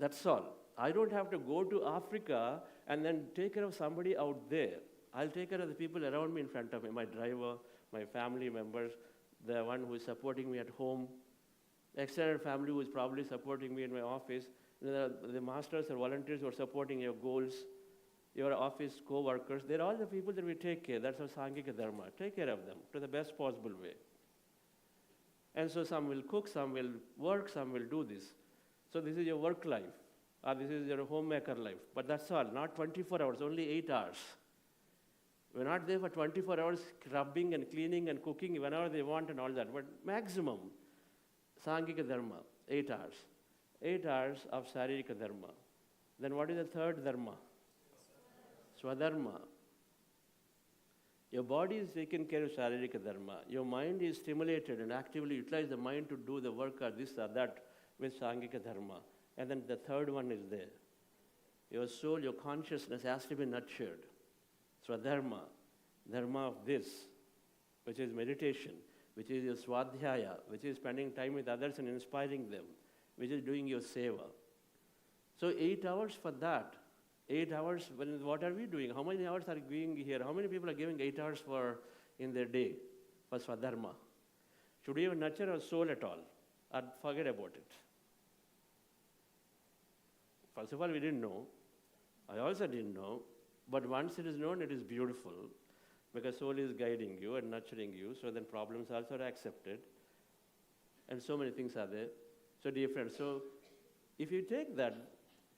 That's all. I don't have to go to Africa and then take care of somebody out there. I'll take care of the people around me in front of me, my driver, my family members, the one who is supporting me at home, extended family who is probably supporting me in my office, the masters or volunteers who are supporting your goals, your office co-workers. They're all the people that we take care. That's our Sangika Dharma. Take care of them to the best possible way. And so some will cook, some will work, some will do this. So this is your work life, or this is your homemaker life. But that's all, not 24 hours, only 8 hours. We're not there for 24 hours scrubbing and cleaning and cooking whenever they want and all that. But maximum, Sangika Dharma, 8 hours. 8 hours of Saririka Dharma. Then what is the third Dharma? Swadharma. Your body is taken care of Saririka Dharma. Your mind is stimulated and actively utilize the mind to do the work or this or that with Sangika Dharma. And then the third one is there. Your soul, your consciousness has to be nurtured. Swadharma, dharma of this, which is meditation, which is your swadhyaya, which is spending time with others and inspiring them, which is doing your seva. So 8 hours for that. 8 hours, what are we doing? How many hours are going here? How many people are giving 8 hours for in their day for swadharma? Should we even nurture our soul at all? Or forget about it? First of all, we didn't know. I also didn't know. But once it is known, it is beautiful, because soul is guiding you and nurturing you, so then problems also are accepted. And so many things are there. So dear friends, so if you take that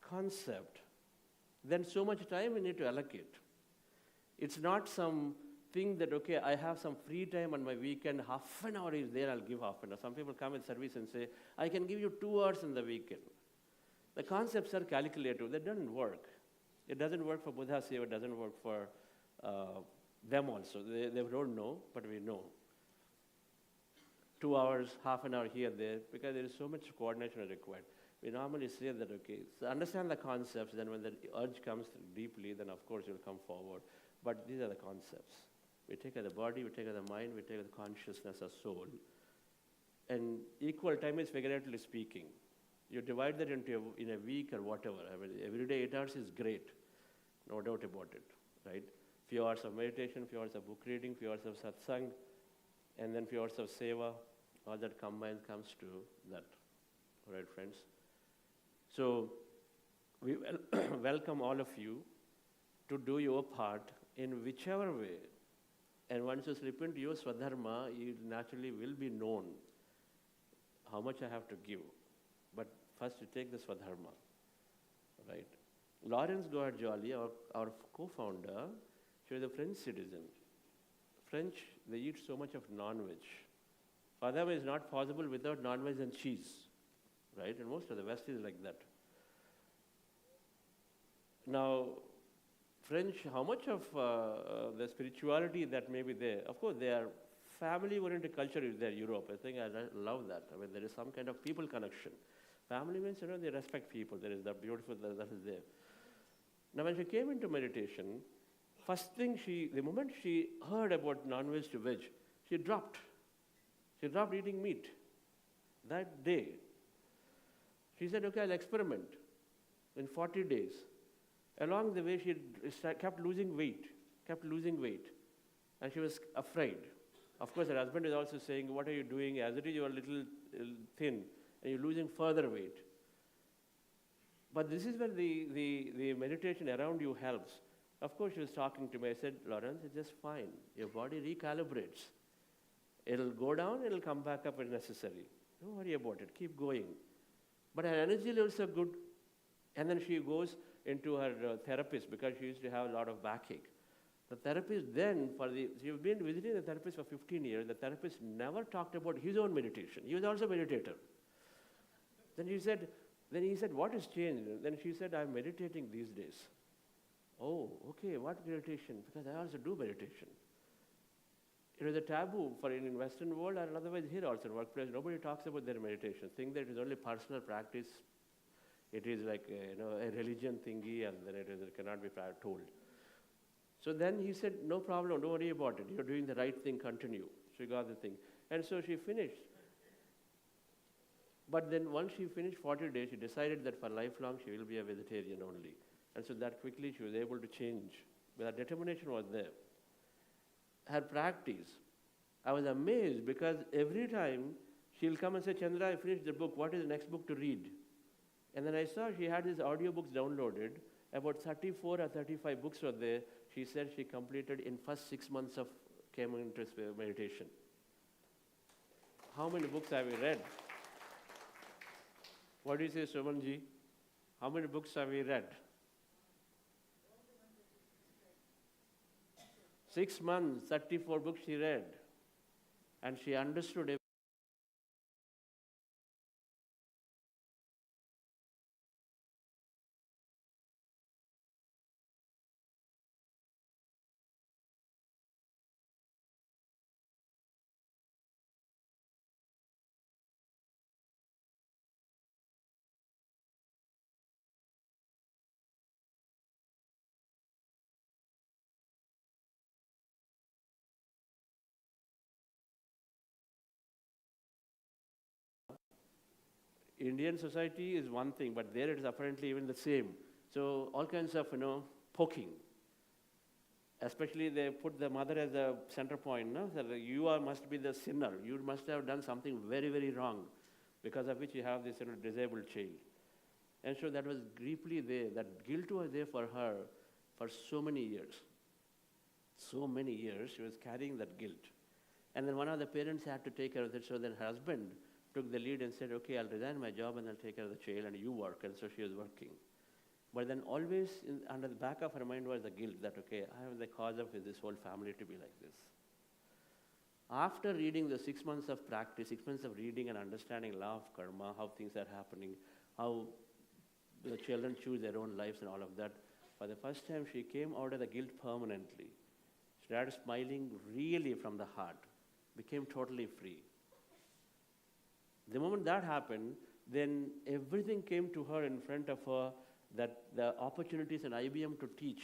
concept, then so much time we need to allocate. It's not some thing that, okay, I have some free time on my weekend, half an hour is there, I'll give half an hour. Some people come with service and say, I can give you 2 hours in the weekend. The concepts are calculative, that doesn't work. It doesn't work for Buddha Seva, it doesn't work for them also. They don't know, but we know. 2 hours, half an hour here, there, because there is so much coordination required. We normally say that, okay, so understand the concepts, then when the urge comes deeply, then of course you'll come forward. But these are the concepts. We take the body, we take the mind, we take the consciousness as soul. And equal time is figuratively speaking. You divide that in a week or whatever. I mean, every day 8 hours is great, no doubt about it, right? Few hours of meditation, few hours of book reading, few hours of satsang, and then few hours of seva. All that combined comes to that, all right, friends? So we welcome all of you to do your part in whichever way. And once you slip into your swadharma, you naturally will be known how much I have to give. But first you take the swadharma, right? Lawrence Gohar-Jolly, our co-founder, she was a French citizen. French, they eat so much of non-veg. For them, it's not possible without non-veg and cheese, right? And most of the West is like that. Now, French, how much of the spirituality that may be there? Of course, their family-oriented culture is there, Europe. I think I love that. I mean, there is some kind of people connection. Family means, they respect people. There is that beautiful, that is there. Now, when she came into meditation, first thing the moment she heard about non-veg to veg, she dropped. She dropped eating meat that day. She said, okay, I'll experiment in 40 days. Along the way, she kept losing weight. And she was afraid. Of course, her husband is also saying, what are you doing? As it is, you are a little thin, and you're losing further weight. But this is where the meditation around you helps. Of course, she was talking to me. I said, Lawrence, it's just fine. Your body recalibrates. It'll go down, it'll come back up when necessary. Don't worry about it. Keep going. But her energy levels are good. And then she goes into her therapist because she used to have a lot of backache. The therapist then, she's been visiting the therapist for 15 years. The therapist never talked about his own meditation. He was also a meditator. Then he said, what has changed? Then she said, I'm meditating these days. Oh, okay, what meditation? Because I also do meditation. It was a taboo in Western world and otherwise here also in workplace. Nobody talks about their meditation. Think that it is only personal practice. It is like a religion thingy, and then it cannot be told. So then he said, no problem, don't worry about it. You're doing the right thing, continue. She got the thing. And so she finished. But then once she finished 40 days, she decided that for lifelong she will be a vegetarian only. And so that quickly she was able to change. But her determination was there. Her practice, I was amazed because every time she'll come and say, Chandra, I finished the book. What is the next book to read? And then I saw she had these audiobooks downloaded. About 34 or 35 books were there. She said she completed in first 6 months of came into meditation. How many books have you read? What do you say, Sumanji? How many books have you read? 6 months, 34 books she read. And she understood everything. Indian society is one thing, but there it is apparently even the same. So all kinds of, poking. Especially they put the mother as the center point. No? So you must be the sinner. You must have done something very, very wrong, because of which you have this disabled child. And so that was deeply there. That guilt was there for her for so many years. So many years she was carrying that guilt. And then one of the parents had to take care of it. So then her husband took the lead and said, okay, I'll resign my job and I'll take care of the child and you work. And so she was working. But then always under the back of her mind was the guilt that, okay, I am the cause of this whole family to be like this. After reading the 6 months of practice, 6 months of reading and understanding law of karma, how things are happening, how the children choose their own lives and all of that, for the first time she came out of the guilt permanently. She started smiling really from the heart, became totally free. The moment that happened, then everything came to her in front of her, that the opportunities in IBM to teach.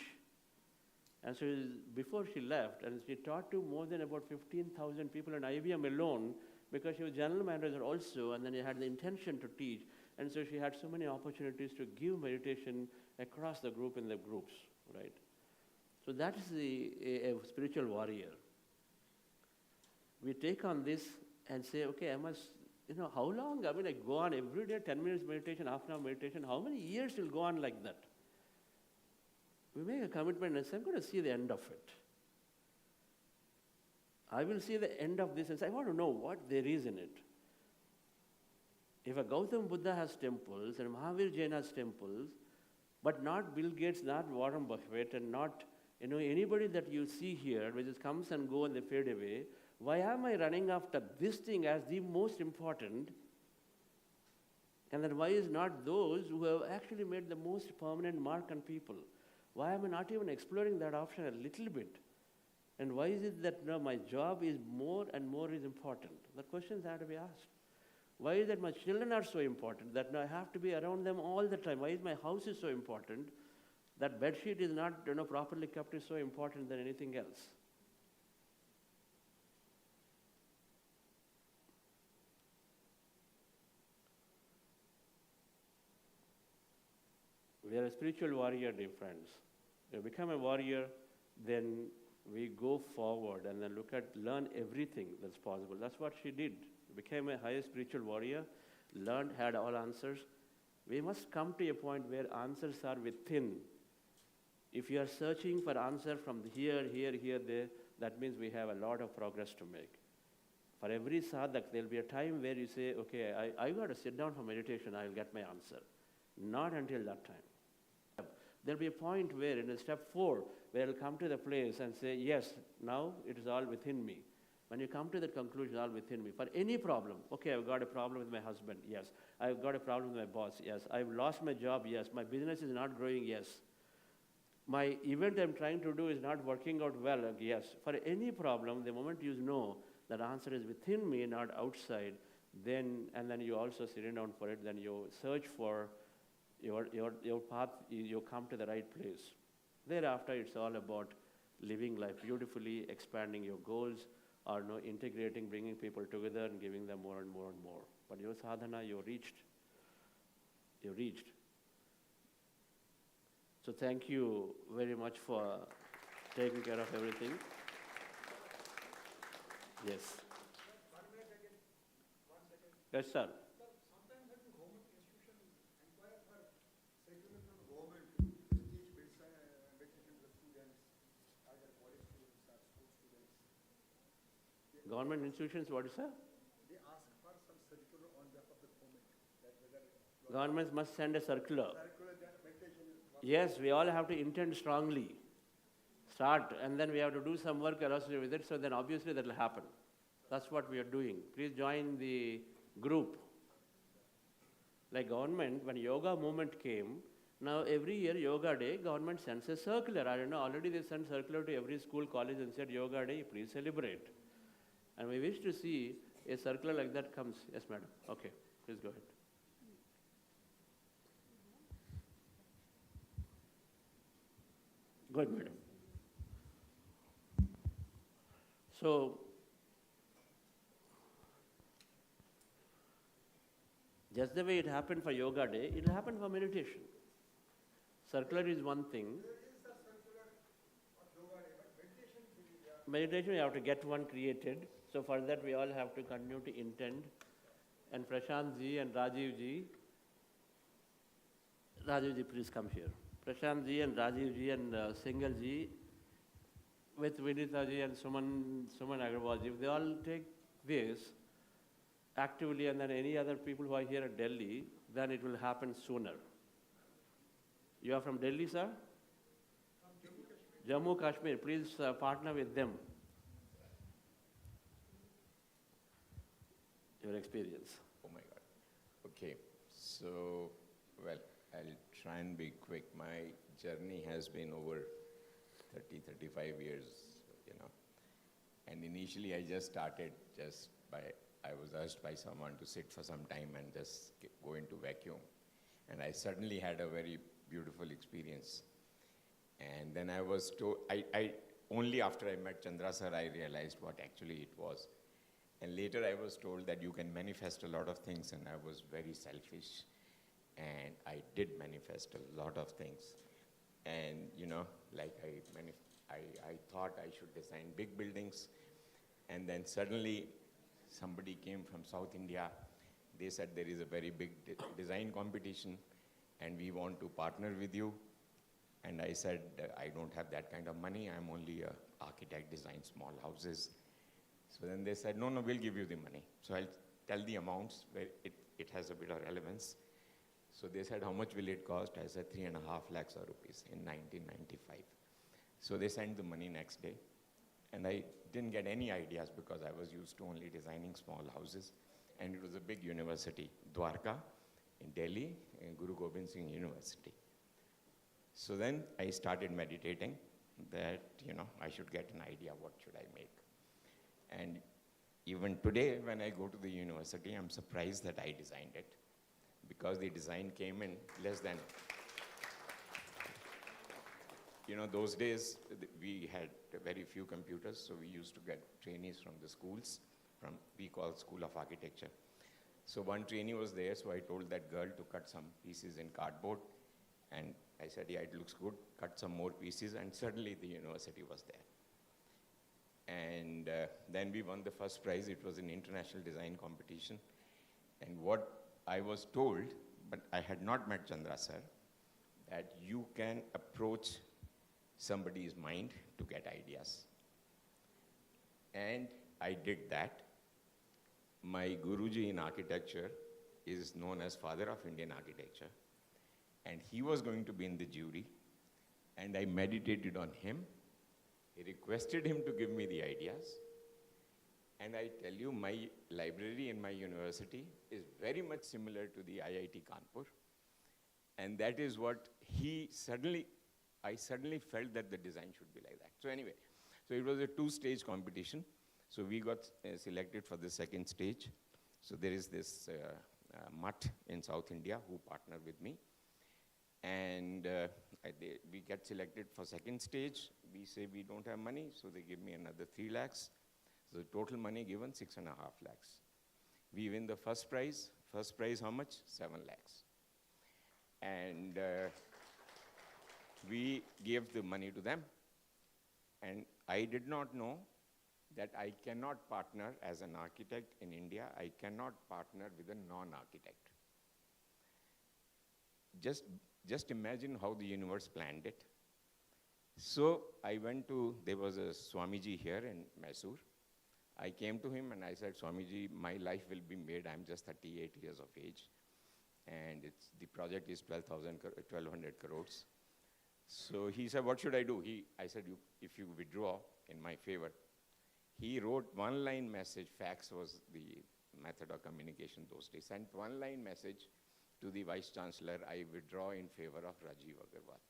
And so before she left, and she taught to more than about 15,000 people in IBM alone, because she was general manager also, and then she had the intention to teach. And so she had so many opportunities to give meditation across the group in the groups, right? So that is a spiritual warrior. We take on this and say, okay, I must, how long? I mean, I go on every day, 10 minutes meditation, half an hour meditation. How many years will go on like that? We make a commitment and say, I'm going to see the end of it. I will see the end of this and say, I want to know what there is in it. If a Gautam Buddha has temples and Mahavir Jain has temples, but not Bill Gates, not Warren Buffett, and not anybody that you see here, which just comes and go and they fade away, why am I running after this thing as the most important? And then why is not those who have actually made the most permanent mark on people? Why am I not even exploring that option a little bit? And why is it that my job is more and more is important? The questions have to be asked. Why is it that my children are so important that I have to be around them all the time? Why is my house is so important? That bed sheet is not properly kept is so important than anything else. We are a spiritual warrior, dear friends. We become a warrior, then we go forward and then learn everything that's possible. That's what she did. Became a higher spiritual warrior, learned, had all answers. We must come to a point where answers are within. If you are searching for answer from here, there, that means we have a lot of progress to make. For every sadhak, there'll be a time where you say, okay, I got to sit down for meditation, I'll get my answer. Not until that time. There'll be a point where in step 4, where I'll come to the place and say, yes, now it is all within me. When you come to that conclusion, all within me. For any problem, okay, I've got a problem with my husband, yes. I've got a problem with my boss, yes. I've lost my job, yes. My business is not growing, yes. My event I'm trying to do is not working out well, yes. For any problem, the moment you know that answer is within me, not outside, then you also sit down for it, then you search for your path, you come to the right place. Thereafter, it's all about living life beautifully, expanding your goals, or integrating, bringing people together and giving them more and more and more. But your sadhana, you reached. So thank you very much for taking care of everything. Yes. Yes, sir. Government institutions, what is that? They ask for some circular on behalf of the government. That whether Governments must send a circular. Circular that meditation is Yes, we all have to intend strongly. Start, and then we have to do some work associated with it, so then obviously that will happen. That's what we are doing. Please join the group. Like government, when yoga movement came, now every year yoga day, government sends a circular. I don't know, already they sent circular to every school, college and said yoga day, please celebrate. And we wish to see a circular like that comes. Yes, madam. Okay, please go ahead. Go ahead, madam. So, just the way it happened for yoga day, it will happen for meditation. Circular is one thing. Meditation, we have to get one created. So for that, we all have to continue to intend. And Prashant ji and Rajiv ji, please come here. Prashant ji and Rajiv ji and Singhal ji, with Vinita ji and Suman Agarwal ji, if they all take this actively, and then any other people who are here at Delhi, then it will happen sooner. You are from Delhi, sir? Jammu Kashmir, please partner with them. Your experience. Oh my God. Okay. So, well, I'll try and be quick. My journey has been over 30, 35 years, And initially I just started I was asked by someone to sit for some time and just go into vacuum. And I certainly had a very beautiful experience. And then I was told, I only after I met Chandra sir, I realized what actually it was. And later I was told that you can manifest a lot of things, and I was very selfish. And I did manifest a lot of things. And, you know, like I thought I should design big buildings. And then suddenly somebody came from South India. They said there is a very big design competition and we want to partner with you. And I said, I don't have that kind of money. I'm only an architect, design small houses. So then they said, no, we'll give you the money. So I'll tell the amounts where it has a bit of relevance. So they said, how much will it cost? I said, 3.5 lakhs of rupees in 1995. So they sent the money next day. And I didn't get any ideas because I was used to only designing small houses. And it was a big university, Dwarka in Delhi, in Guru Gobind Singh University. So then I started meditating that, you know, I should get an idea, what should I make? And even today, when I go to the university, I'm surprised that I designed it because the design came in less than, you know, those days we had very few computers, so we used to get trainees from the schools, from we call School of Architecture. So one trainee was there, so I told that girl to cut some pieces in cardboard, and I said, yeah, it looks good, cut some more pieces, and suddenly the university was there. And then we won the first prize. It was an international design competition. And what I was told, but I had not met Chandra sir, that you can approach somebody's mind to get ideas. And I did that. My Guruji in architecture is known as Father of Indian Architecture. And he was going to be in the jury. And I meditated on him. I requested him to give me the ideas. And I tell you, my library in my university is very much similar to the IIT Kanpur. And that is what I suddenly felt that the design should be like that. So anyway, so it was a 2-stage competition. So we got selected for the second stage. So there is this mutt in South India who partnered with me. And we get selected for second stage. We say we don't have money, so they give me another 3 lakhs. So the total money given, 6.5 lakhs. We win the first prize. First prize, how much? 7 lakhs. And we gave the money to them. And I did not know that I cannot partner as an architect in India. I cannot partner with a non-architect. Just imagine how the universe planned it. So I went to, there was a Swamiji here in Mysore. I came to him and I said, Swamiji, my life will be made. I'm just 38 years of age. And the project is 1,200 crores. So he said, what should I do? I said, if you withdraw in my favor. He wrote 1-line message. Fax was the method of communication those days. Sent 1-line message to the Vice Chancellor, I withdraw in favor of Rajiv Agarwal.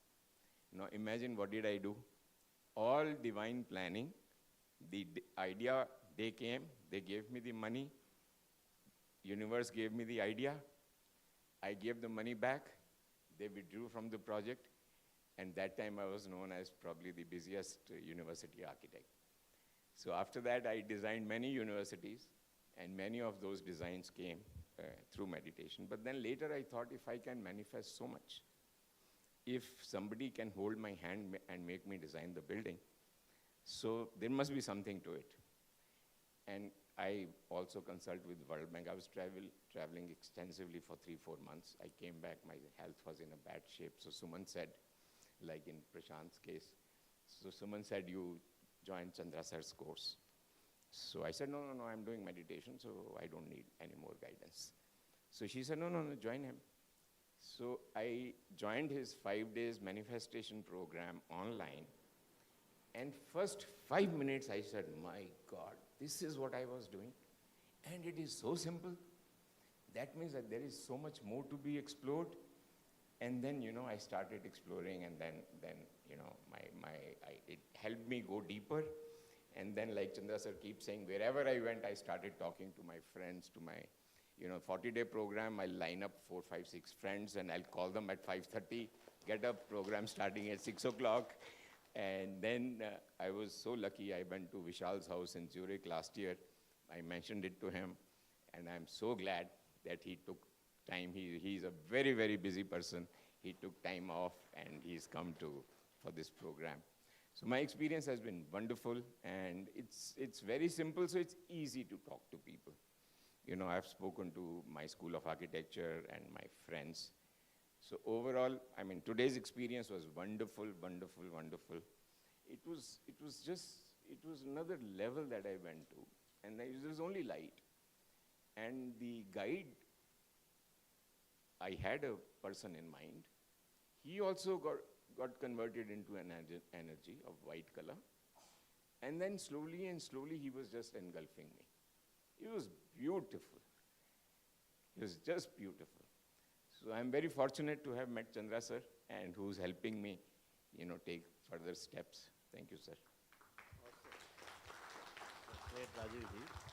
Now imagine what did I do? All divine planning, the idea, they came, they gave me the money, universe gave me the idea, I gave the money back, they withdrew from the project, and that time I was known as probably the busiest university architect. So after that, I designed many universities, and many of those designs came through meditation. But then later I thought, if I can manifest so much, if somebody can hold my hand and make me design the building, so there must be something to it. And I also consult with World Bank. I was traveling extensively for 3-4 months. I came back, my health was in a bad shape. So Suman said, like in Prashant's case, so Suman said, you join Chandra sir's course. So I said, no, I'm doing meditation, so I don't need any more guidance. So she said, no, join him. So I joined his 5 days manifestation program online. And first 5 minutes I said, my God, this is what I was doing. And it is so simple. That means that there is so much more to be explored. And then, I started exploring, and then it helped me go deeper. And then, like Chandra sir keeps saying, wherever I went, I started talking to my friends, to my, 40-day program. I'll line up 4, 5, 6 friends, and I'll call them at 5:30. get up program starting at 6 o'clock. And then I was so lucky, I went to Vishal's house in Zurich last year. I mentioned it to him, and I'm so glad that he took time. He's a very, very busy person. He took time off, and he's come for this program. So my experience has been wonderful, and it's very simple, so it's easy to talk to people. You know, I've spoken to my School of Architecture and my friends. So overall, I mean, today's experience was wonderful, wonderful, wonderful. It was another level that I went to, and there was only light. And the guide, I had a person in mind. He also got converted into an energy of white color. And then slowly and slowly, he was just engulfing me. It was beautiful. It was just beautiful. So I'm very fortunate to have met Chandra sir, and who's helping me, you know, take further steps. Thank you, sir. Great, Rajiv ji.